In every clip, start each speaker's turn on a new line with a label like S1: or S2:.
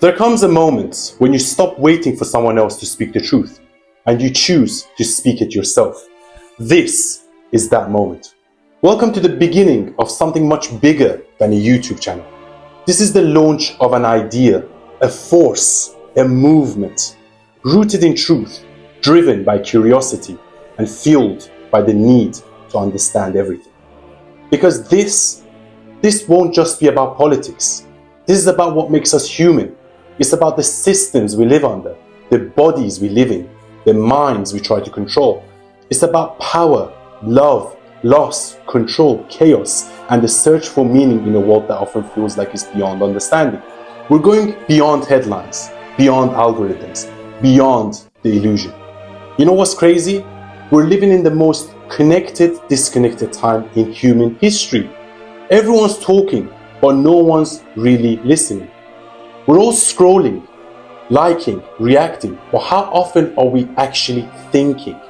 S1: There comes a moment when you stop waiting for someone else to speak the truth and you choose to speak it yourself. This is that moment. Welcome to the beginning of something much bigger than a YouTube channel. This is the launch of an idea, a force, a movement, rooted in truth, driven by curiosity and fueled by the need to understand everything. Because this won't just be about politics. This is about what makes us human. It's about the systems we live under, the bodies we live in, the minds we try to control. It's about power, love, loss, control, chaos, and the search for meaning in a world that often feels like it's beyond understanding. We're going beyond headlines, beyond algorithms, beyond the illusion. You know what's crazy? We're living in the most connected, disconnected time in human history. Everyone's talking, but no one's really listening. We're all scrolling, liking, reacting, but how often are we actually thinking?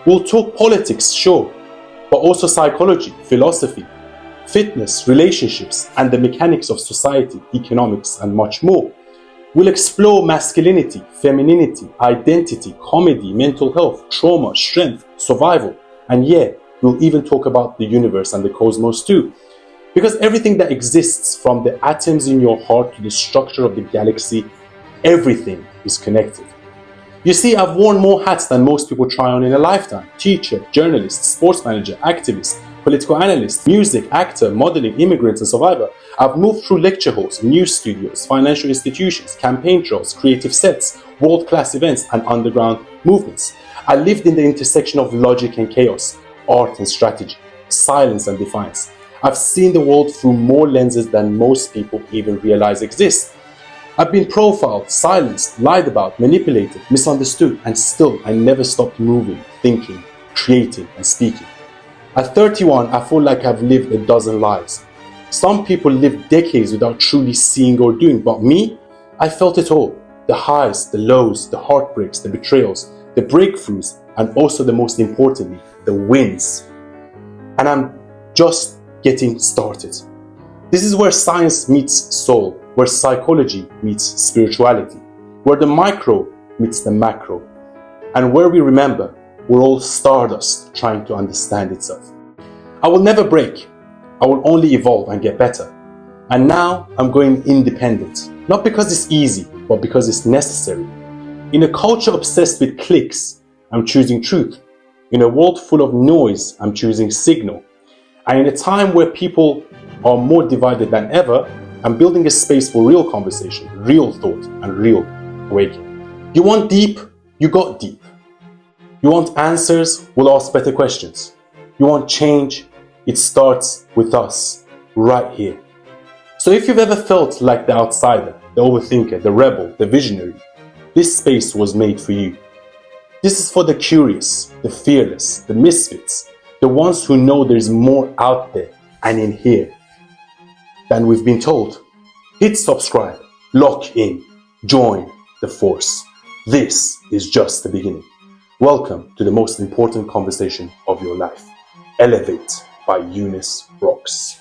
S1: We'll talk politics, sure, but also psychology, philosophy, fitness, relationships, and the mechanics of society, economics, and much more. We'll explore masculinity, femininity, identity, comedy, mental health, trauma, strength, survival, and yeah, we'll even talk about the universe and the cosmos too. Because everything that exists, from the atoms in your heart to the structure of the galaxy, everything is connected. You see, I've worn more hats than most people try on in a lifetime. Teacher, journalist, sports manager, activist, political analyst, music, actor, modeling, immigrant, and survivor. I've moved through lecture halls, news studios, financial institutions, campaign trails, creative sets, world-class events, and underground movements. I lived in the intersection of logic and chaos, art and strategy, silence and defiance. I've seen the world through more lenses than most people even realize exist. I've been profiled, silenced, lied about, manipulated, misunderstood, and still I never stopped moving, thinking, creating, and speaking. At 31, I feel like I've lived a dozen lives. Some people live decades without truly seeing or doing, but me, I felt it all. The highs, the lows, the heartbreaks, the betrayals, the breakthroughs, and also the most importantly, the wins. And I'm just getting started. This is where science meets soul, where psychology meets spirituality, where the micro meets the macro, and where we remember we're all stardust trying to understand itself. I will never break. I will only evolve and get better. And now I'm going independent, not because it's easy, but because it's necessary. In a culture obsessed with clicks, I'm choosing truth. In a world full of noise, I'm choosing signal. And in a time where people are more divided than ever, I'm building a space for real conversation, real thought, and real awakening. You want deep? You got deep. You want answers? We'll ask better questions. You want change? It starts with us, right here. So if you've ever felt like the outsider, the overthinker, the rebel, the visionary, this space was made for you. This is for the curious, the fearless, the misfits, the ones who know there's more out there and in here than we've been told. Hit subscribe, lock in, join the force. This is just the beginning. Welcome to the most important conversation of your life. Elevate by Younes Rocks.